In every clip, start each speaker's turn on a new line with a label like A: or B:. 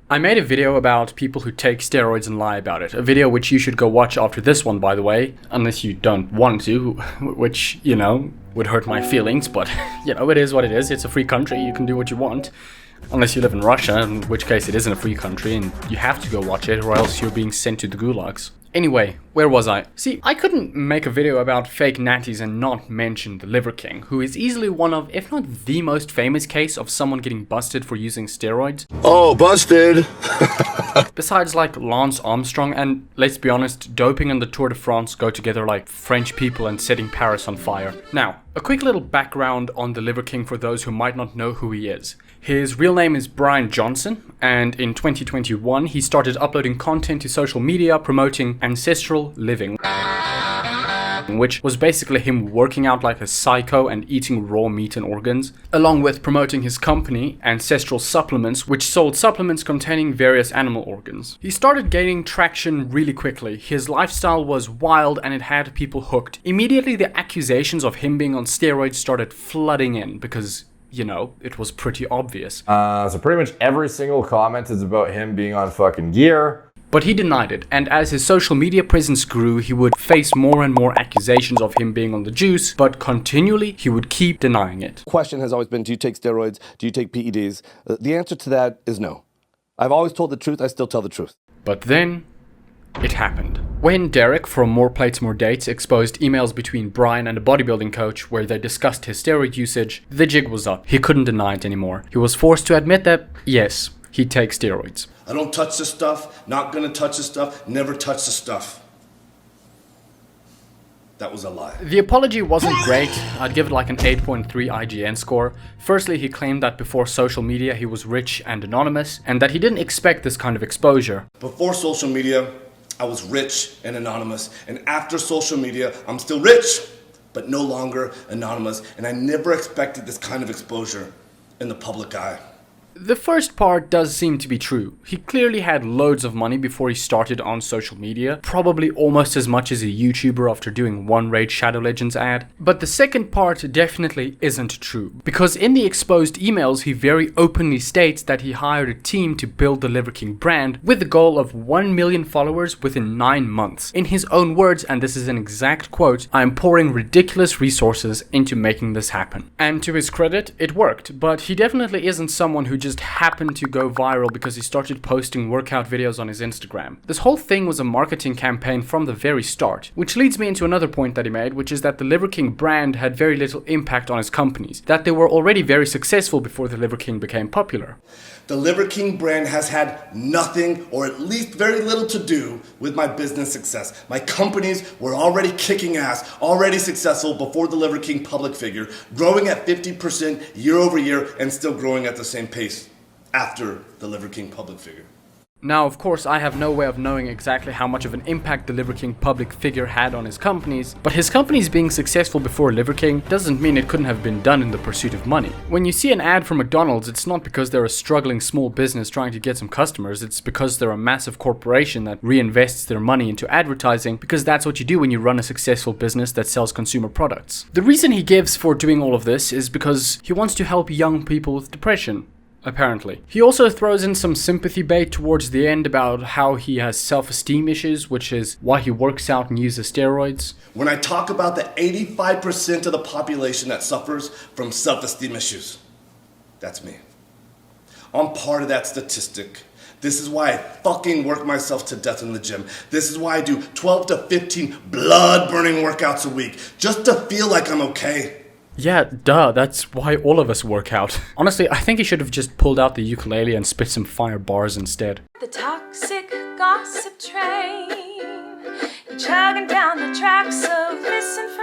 A: I made a video about people who take steroids and lie about it. A video which you should go watch after this one, by the way. Unless you don't want to, which, would hurt my feelings. But, it is what it is. It's a free country. You can do what you want. Unless you live in Russia, in which case it isn't a free country and you have to go watch it or else you're being sent to the gulags. Anyway, where was I? See, I couldn't make a video about fake natties and not mention the Liver King, who is easily one of, if not the most famous case of someone getting busted for using steroids.
B: Oh, busted!
A: Besides like Lance Armstrong and, let's be honest, doping and the Tour de France go together like French people and setting Paris on fire. Now, a quick little background on the Liver King for those who might not know who he is. His real name is Brian Johnson, and in 2021 he started uploading content to social media promoting Ancestral living, which was basically him working out like a psycho and eating raw meat and organs, along with promoting his company, Ancestral Supplements, which sold supplements containing various animal organs. He started gaining traction really quickly. His lifestyle was wild and it had people hooked. Immediately the accusations of him being on steroids started flooding in because it was pretty obvious.
C: So pretty much every single comment is about him being on fucking gear.
A: But he denied it, and as his social media presence grew, he would face more and more accusations of him being on the juice, but continually he would keep denying it.
D: Question has always been, do you take steroids? Do you take PEDs? The answer to that is no. I've always told the truth, I still tell the truth.
A: But then it happened. When Derek from More Plates More Dates exposed emails between Brian and a bodybuilding coach where they discussed his steroid usage, the jig was up. He couldn't deny it anymore. He was forced to admit that, yes, he takes steroids.
B: I don't touch the stuff, not gonna touch the stuff, never touch the stuff. That was a lie.
A: The apology wasn't great. I'd give it like an 8.3 IGN score. Firstly, he claimed that before social media he was rich and anonymous, and that he didn't expect this kind of exposure.
B: Before social media, I was rich and anonymous, and after social media, I'm still rich, but no longer anonymous, and I never expected this kind of exposure in the public eye.
A: The first part does seem to be true. He clearly had loads of money before he started on social media, probably almost as much as a YouTuber after doing one Raid Shadow Legends ad. But the second part definitely isn't true, because in the exposed emails he very openly states that he hired a team to build the Liver King brand with the goal of 1 million followers within 9 months. In his own words, and this is an exact quote, "I am pouring ridiculous resources into making this happen." And to his credit, it worked, but he definitely isn't someone who just happened to go viral because he started posting workout videos on his Instagram. This whole thing was a marketing campaign from the very start, which leads me into another point that he made, which is that the Liver King brand had very little impact on his companies, that they were already very successful before the Liver King became popular.
B: The Liver King brand has had nothing, or at least very little, to do with my business success. My companies were already kicking ass, already successful before the Liver King public figure, growing at 50% year over year and still growing at the same pace after the Liver King public figure.
A: Now, of course, I have no way of knowing exactly how much of an impact the Liver King public figure had on his companies, but his companies being successful before Liver King doesn't mean it couldn't have been done in the pursuit of money. When you see an ad for McDonald's, it's not because they're a struggling small business trying to get some customers, it's because they're a massive corporation that reinvests their money into advertising, because that's what you do when you run a successful business that sells consumer products. The reason he gives for doing all of this is because he wants to help young people with depression. Apparently. He also throws in some sympathy bait towards the end about how he has self-esteem issues, which is why he works out and uses steroids.
B: When I talk about the 85% of the population that suffers from self-esteem issues, that's me. I'm part of that statistic. This is why I fucking work myself to death in the gym. This is why I do 12 to 15 blood-burning workouts a week, just to feel like I'm okay.
A: Yeah, duh, that's why all of us work out. Honestly, I think he should have just pulled out the ukulele and spit some fire bars instead.
E: The toxic gossip train, you're chugging down the tracks of misinformation.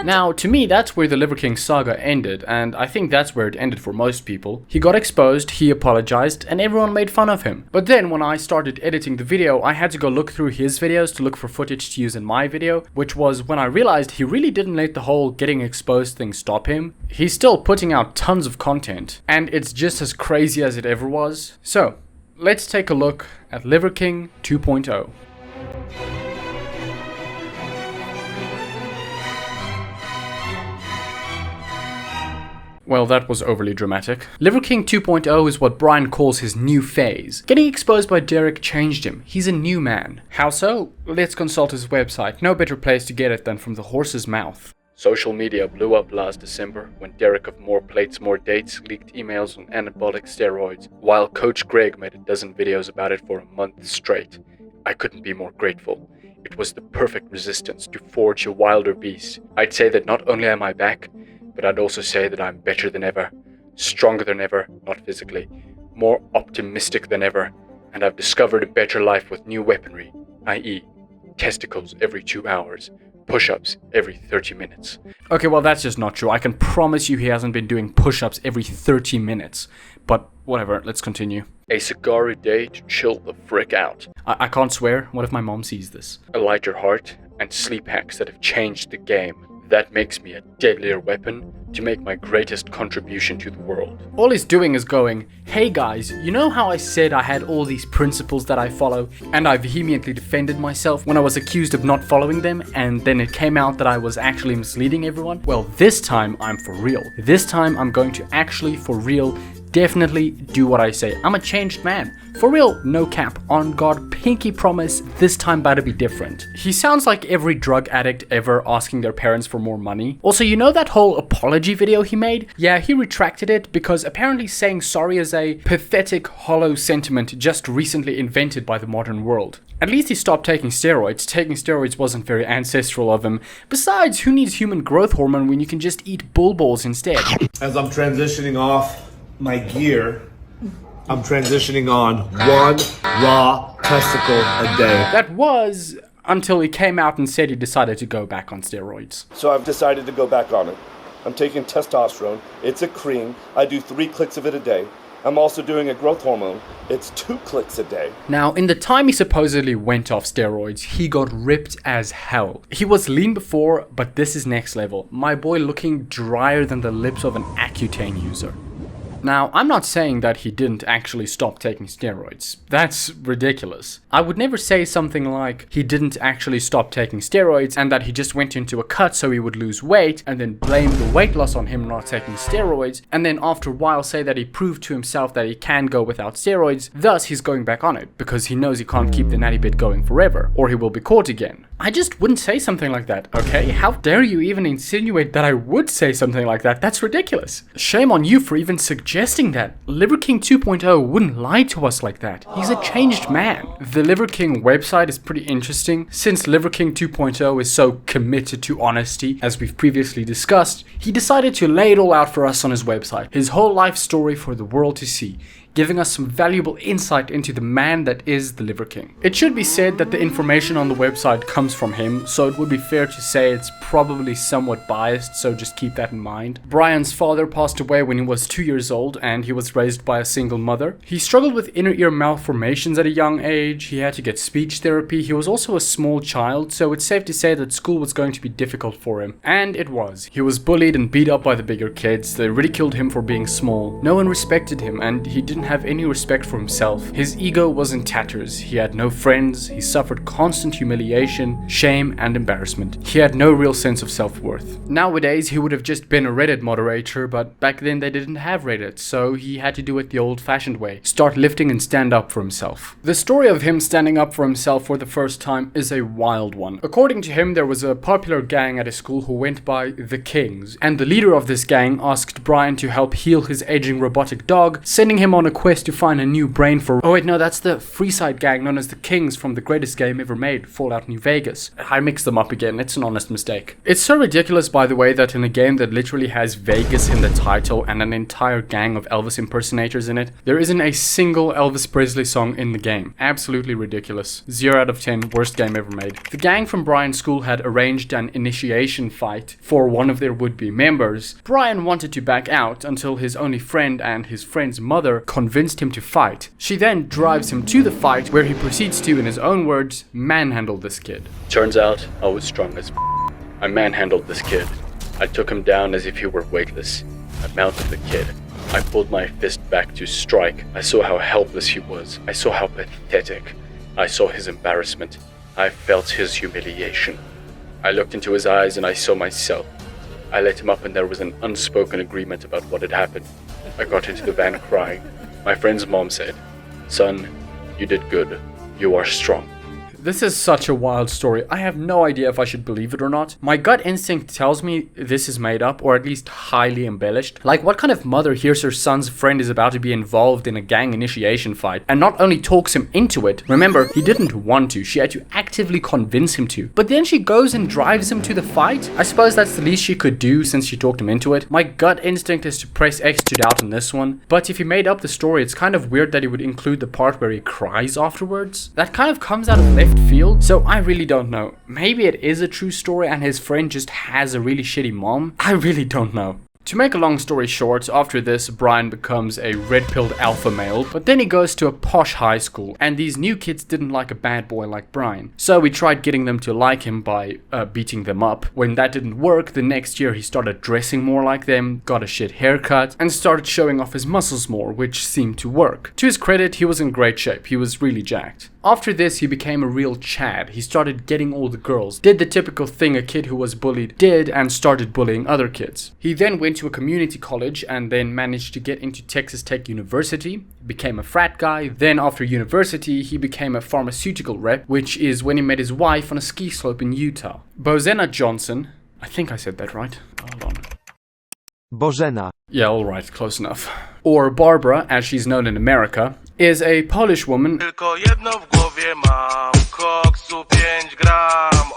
A: Now, to me, that's where the Liver King saga ended, and I think that's where it ended for most people. He got exposed, he apologized, and everyone made fun of him. But then, when I started editing the video, I had to go look through his videos to look for footage to use in my video, which was when I realized he really didn't let the whole getting exposed thing stop him. He's still putting out tons of content, and it's just as crazy as it ever was. So, let's take a look at Liver King 2.0. Well, that was overly dramatic. Liver King 2.0 is what Brian calls his new phase. Getting exposed by Derek changed him. He's a new man. How so? Let's consult his website. No better place to get it than from the horse's mouth. Social media blew up last December when Derek of More Plates, More Dates leaked emails on anabolic steroids, while Coach Greg made a dozen videos about it for a month straight. I couldn't be more grateful. It was the perfect resistance to forge a wilder beast. I'd say that not only am I back, but I'd also say that I'm better than ever, stronger than ever, not physically, more optimistic than ever, and I've discovered a better life with new weaponry, i.e., testicles every 2 hours, push-ups every 30 minutes. Okay, well that's just not true. I can promise you he hasn't been doing push-ups every 30 minutes. But whatever, let's continue. A cigar a day to chill the frick out. I can't swear. What if my mom sees this? A lighter heart and sleep hacks that have changed the game. That makes me a deadlier weapon to make my greatest contribution to the world. All he's doing is going, hey guys, you know how I said I had all these principles that I follow, and I vehemently defended myself when I was accused of not following them, and then it came out that I was actually misleading everyone? Well, this time I'm for real. This time I'm going to actually, for real, definitely do what I say. I'm a changed man. For real, no cap. On God, pinky promise, this time better be different. He sounds like every drug addict ever asking their parents for more money. Also, you know that whole apology video he made? Yeah, he retracted it because apparently saying sorry is a pathetic, hollow sentiment just recently invented by the modern world. At least he stopped taking steroids. Taking steroids wasn't very ancestral of him. Besides, who needs human growth hormone when you can just eat bull balls instead?
F: As I'm transitioning off my gear, I'm transitioning on one raw testicle a day.
A: That was until he came out and said he decided to go back on steroids.
B: So I've decided to go back on it. I'm taking testosterone. It's a cream. I do 3 clicks of it a day. I'm also doing a growth hormone. It's 2 clicks a day.
A: Now, in the time he supposedly went off steroids, he got ripped as hell. He was lean before, but this is next level. My boy looking drier than the lips of an Accutane user. Now, I'm not saying that he didn't actually stop taking steroids. That's ridiculous. I would never say something like he didn't actually stop taking steroids and that he just went into a cut so he would lose weight and then blame the weight loss on him not taking steroids and then after a while say that he proved to himself that he can go without steroids, thus he's going back on it because he knows he can't keep the natty bit going forever or he will be caught again. I just wouldn't say something like that, okay? How dare you even insinuate that I would say something like that? That's ridiculous. Shame on you for even suggesting that. Liver King 2.0 wouldn't lie to us like that. He's a changed man. The Liver King website is pretty interesting. Since Liver King 2.0 is so committed to honesty, as we've previously discussed, he decided to lay it all out for us on his website. His whole life story for the world to see, giving us some valuable insight into the man that is the Liver King. It should be said that the information on the website comes from him, so it would be fair to say it's probably somewhat biased, so just keep that in mind. Brian's father passed away when he was 2 years old, and he was raised by a single mother. He struggled with inner ear malformations at a young age, he had to get speech therapy, he was also a small child, so it's safe to say that school was going to be difficult for him. And it was. He was bullied and beat up by the bigger kids, they ridiculed him for being small, no one respected him, and he didn't have any respect for himself. His ego was in tatters, he had no friends, he suffered constant humiliation, shame and embarrassment. He had no real sense of self-worth. Nowadays he would have just been a Reddit moderator, but back then they didn't have Reddit, so he had to do it the old-fashioned way. Start lifting and stand up for himself. The story of him standing up for himself for the first time is a wild one. According to him, there was a popular gang at his school who went by the Kings, and the leader of this gang asked Brian to help heal his aging robotic dog, sending him on a quest to find a new brain for— oh wait, no, that's the Freeside gang known as the Kings from the greatest game ever made, Fallout New Vegas. I mixed them up again, it's an honest mistake. It's so ridiculous, by the way, that in a game that literally has Vegas in the title and an entire gang of Elvis impersonators in it, there isn't a single Elvis Presley song in the game. Absolutely ridiculous. 0 out of 10, worst game ever made. The gang from Brian's school had arranged an initiation fight for one of their would-be members. Brian wanted to back out until his only friend and his friend's mother convinced him to fight. She then drives him to the fight where he proceeds to, in his own words, manhandle this kid. Turns out I was strong as I manhandled this kid. I took him down as if he were weightless. I mounted the kid. I pulled my fist back to strike. I saw how helpless he was. I saw how pathetic. I saw his embarrassment. I felt his humiliation. I looked into his eyes and I saw myself. I let him up and there was an unspoken agreement about what had happened. I got into the van crying. My friend's mom said, "Son, you did good. You are strong." This is such a wild story. I have no idea if I should believe it or not. My gut instinct tells me this is made up, or at least highly embellished. Like, what kind of mother hears her son's friend is about to be involved in a gang initiation fight and not only talks him into it, remember, he didn't want to, she had to actively convince him to, but then she goes and drives him to the fight? I suppose that's the least she could do since she talked him into it. My gut instinct is to press X to doubt on this one, but if he made up the story, it's kind of weird that he would include the part where he cries afterwards. That kind of comes out of left field, so I really don't know. Maybe it is a true story and his friend just has a really shitty mom. I really don't know. To make a long story short, after this, Brian becomes a red-pilled alpha male, but then he goes to a posh high school, and these new kids didn't like a bad boy like Brian. So we tried getting them to like him by beating them up. When that didn't work, the next year he started dressing more like them, got a shit haircut, and started showing off his muscles more, which seemed to work. To his credit, he was in great shape, he was really jacked. After this, he became a real Chad. He started getting all the girls, did the typical thing a kid who was bullied did, and started bullying other kids. He then went to a community college and then managed to get into Texas Tech University, became a frat guy. Then after university, he became a pharmaceutical rep, which is when he met his wife on a ski slope in Utah. Bozenna Johnson, I think I said that right. Hold on.
G: Bożena.
A: Yeah, alright, close enough. Or Barbara, as she's known in America, is a Polish woman,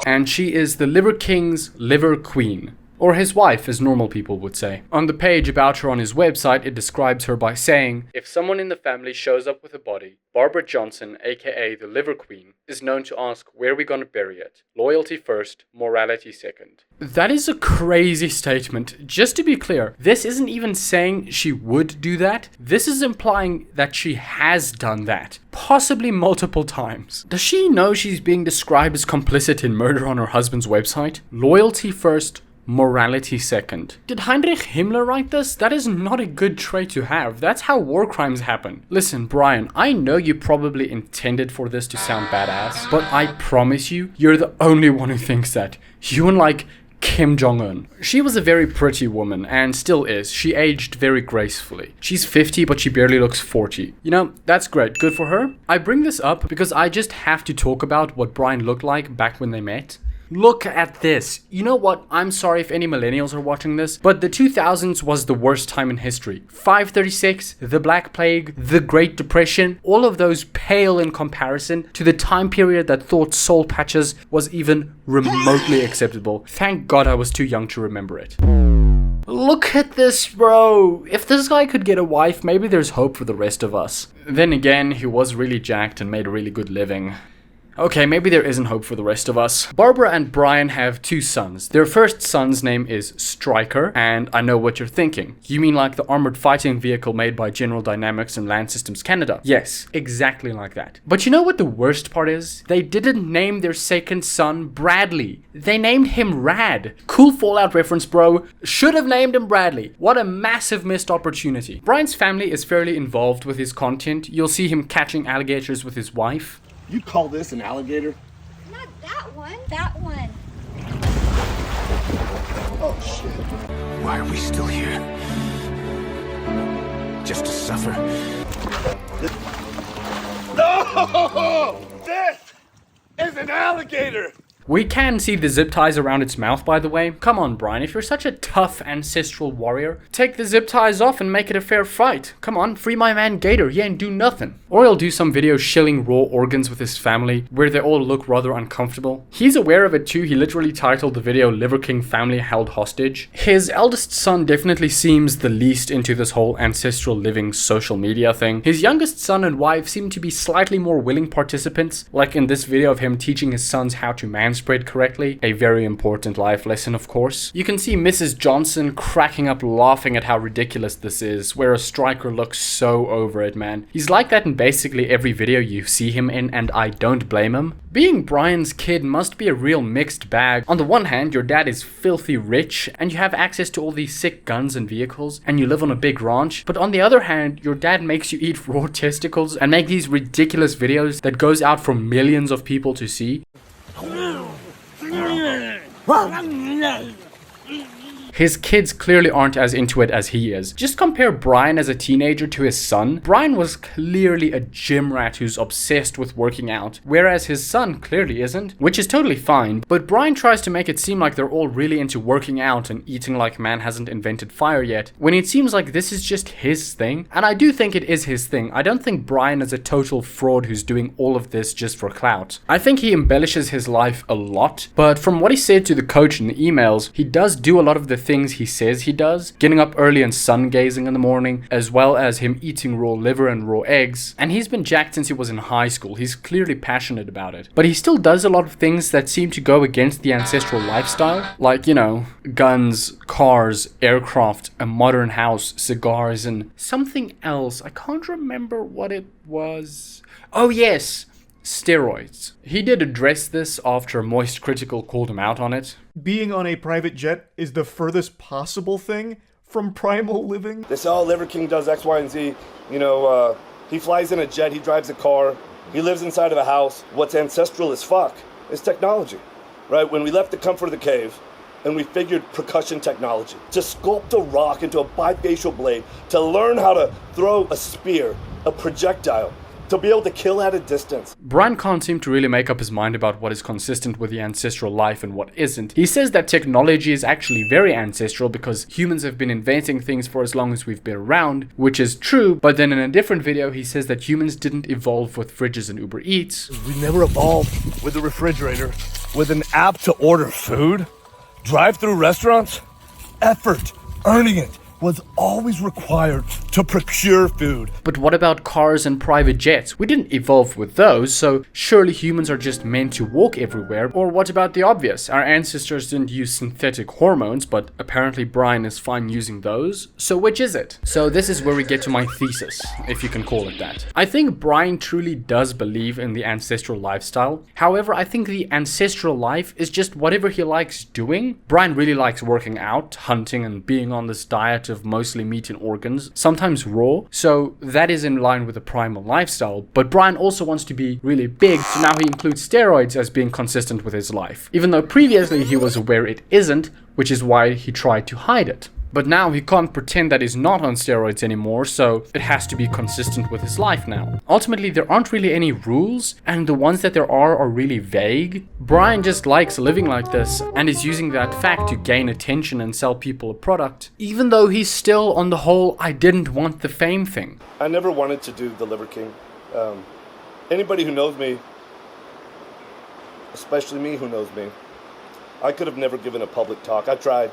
A: and she is the Liver King's liver queen. Or his wife, as normal people would say. On the page about her on his website, it describes her by saying, "If someone in the family shows up with a body, Barbara Johnson, aka the Liver Queen, is known to ask where we gonna bury it. Loyalty first, morality second." That is a crazy statement. Just to be clear, this isn't even saying she would do that. This is implying that she has done that. Possibly multiple times. Does she know she's being described as complicit in murder on her husband's website? Loyalty first, morality second. Did Heinrich Himmler write this? That is not a good trait to have. That's how war crimes happen. Listen, Brian, I know you probably intended for this to sound badass, but I promise you, you're the only one who thinks that. You and like Kim Jong-un. She was a very pretty woman, and still is. She aged very gracefully. She's 50, but she barely looks 40. You know, that's great. Good for her. I bring this up because I just have to talk about what Brian looked like back when they met. Look at this. You know what? I'm sorry if any millennials are watching this, but the 2000s was the worst time in history. 536, the Black Plague, the Great Depression, all of those pale in comparison to the time period that thought soul patches was even remotely acceptable. Thank God I was too young to remember it. Look at this, bro. If this guy could get a wife, maybe there's hope for the rest of us. Then again, he was really jacked and made a really good living. Okay, maybe there isn't hope for the rest of us. Barbara and Brian have two sons. Their first son's name is Stryker, and I know what you're thinking. You mean like the armored fighting vehicle made by General Dynamics and Land Systems Canada? Yes, exactly like that. But you know what the worst part is? They didn't name their second son Bradley. They named him Rad. Cool Fallout reference, bro. Should have named him Bradley. What a massive missed opportunity. Brian's family is fairly involved with his content. You'll see him catching alligators with his wife.
B: You call this an alligator?
H: Not that one. That one.
B: Oh, shit.
G: Why are we still here? Just to suffer?
B: No! This is an alligator!
A: We can see the zip ties around its mouth, by the way. Come on, Brian, if you're such a tough ancestral warrior, take the zip ties off and make it a fair fight. Come on, free my man Gator, he ain't do nothing. Or he'll do some video shilling raw organs with his family, where they all look rather uncomfortable. He's aware of it too, he literally titled the video Liver King Family Held Hostage. His eldest son definitely seems the least into this whole ancestral living social media thing. His youngest son and wife seem to be slightly more willing participants, like in this video of him teaching his sons how to manspread correctly, a very important life lesson of course. You can see Mrs. Johnson cracking up laughing at how ridiculous this is, whereas Stryker looks so over it, man. He's like that in basically every video you see him in, and I don't blame him. Being Brian's kid must be a real mixed bag. On the one hand, your dad is filthy rich, and you have access to all these sick guns and vehicles, and you live on a big ranch, but on the other hand, your dad makes you eat raw testicles and make these ridiculous videos that goes out for millions of people to see. his kids clearly aren't as into it as he is. Just compare Brian as a teenager to his son. Brian was clearly a gym rat who's obsessed with working out, whereas his son clearly isn't, which is totally fine, but Brian tries to make it seem like they're all really into working out and eating like man hasn't invented fire yet, when it seems like this is just his thing. And I do think it is his thing. I don't think Brian is a total fraud who's doing all of this just for clout. I think he embellishes his life a lot, but from what he said to the coach in the emails, he does do a lot of the things he says he does, getting up early and sun gazing in the morning, as well as him eating raw liver and raw eggs, and he's been jacked since he was in high school. He's clearly passionate about it, but he still does a lot of things that seem to go against the ancestral lifestyle, like, you know, guns, cars, aircraft, a modern house, cigars, and something else. I can't remember what it was. Oh yes, steroids. He did address this after Moist Critical called him out on it.
I: Being on a private jet is the furthest possible thing from primal living.
B: They say, oh, Liver King does X, Y, and Z. You know, he flies in a jet, he drives a car, he lives inside of a house. What's ancestral as fuck is technology, right? When we left the comfort of the cave and we figured percussion technology to sculpt a rock into a bifacial blade, to learn how to throw a spear, a projectile, to be able to kill at a distance.
A: Brian can't seem to really make up his mind about what is consistent with the ancestral life and what isn't. He says that technology is actually very ancestral because humans have been inventing things for as long as we've been around, which is true, but then in a different video he says that humans didn't evolve with fridges and Uber Eats.
F: We never evolved with a refrigerator, with an app to order food, drive-through restaurants. Effort, earning it, was always required to procure food.
A: But what about cars and private jets? We didn't evolve with those, so surely humans are just meant to walk everywhere. Or what about the obvious? Our ancestors didn't use synthetic hormones, but apparently Brian is fine using those. So which is it? So this is where we get to my thesis, if you can call it that. I think Brian truly does believe in the ancestral lifestyle. However, I think the ancestral life is just whatever he likes doing. Brian really likes working out, hunting, and being on this diet of mostly meat and organs, sometimes raw, so that is in line with the primal lifestyle. But Brian also wants to be really big, so now he includes steroids as being consistent with his life, even though previously he was aware it isn't, which is why he tried to hide it. But now he can't pretend that he's not on steroids anymore, so it has to be consistent with his life now. Ultimately, there aren't really any rules, and the ones that there are really vague. Brian just likes living like this, and is using that fact to gain attention and sell people a product, even though he's still on the whole I didn't want the fame thing.
B: I never wanted to do the Liver King. Anybody who knows me, especially me who knows me, I could have never given a public talk. I tried.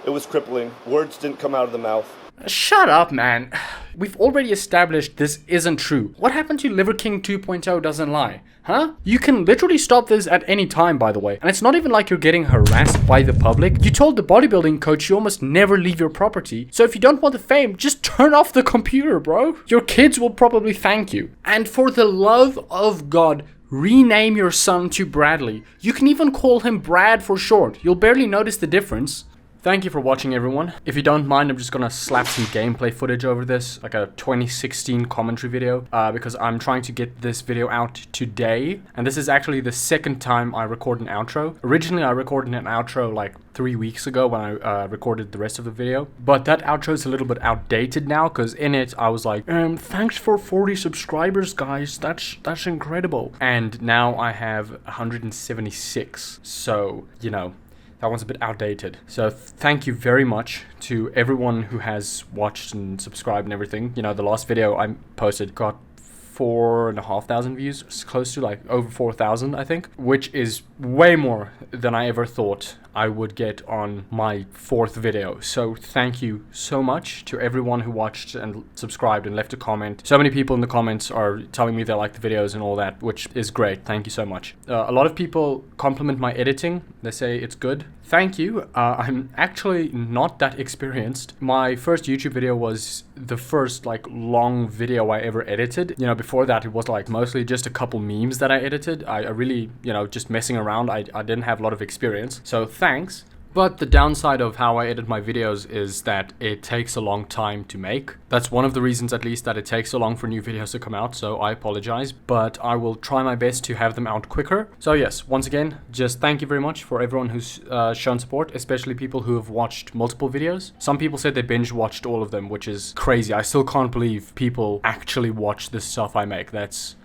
B: It was crippling. Words didn't come out of the mouth.
A: Shut up, man. We've already established this isn't true. What happened to Liver King 2.0 doesn't lie? Huh? You can literally stop this at any time, by the way. And it's not even like you're getting harassed by the public. You told the bodybuilding coach you almost never leave your property. So if you don't want the fame, just turn off the computer, bro. Your kids will probably thank you. And for the love of God, rename your son to Bradley. You can even call him Brad for short. You'll barely notice the difference. Thank you for watching, everyone. If you don't mind, I'm just gonna slap some gameplay footage over this, like a 2016 commentary video, because I'm trying to get this video out today, and this is actually the second time I record an outro. Originally, I recorded an outro like 3 weeks ago when I recorded the rest of the video, but that outro is a little bit outdated now, because in it, I was like, thanks for 40 subscribers, guys, that's incredible. And now I have 176, so, you know, that one's a bit outdated. So thank you very much to everyone who has watched and subscribed and everything. You know, the last video I posted got 4,500 views. It's close to like over 4,000, I think, which is way more than I ever thought I would get on my fourth video. So thank you so much to everyone who watched and subscribed and left a comment. So many people in the comments are telling me they like the videos and all that, which is great. Thank you so much. A lot of people compliment my editing. They say it's good. Thank you. I'm actually not that experienced. My first YouTube video was the first like long video I ever edited. You know, before that it was like mostly just a couple memes that I edited. I really, you know, just messing around. I didn't have a lot of experience. So thanks. But the downside of how I edit my videos is that it takes a long time to make. That's one of the reasons, at least, that it takes so long for new videos to come out, so I apologize, but I will try my best to have them out quicker. So yes, once again, just thank you very much for everyone who's shown support, especially people who have watched multiple videos. Some people said they binge watched all of them, which is crazy. I still can't believe people actually watch the stuff I make. That's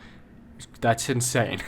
A: insane.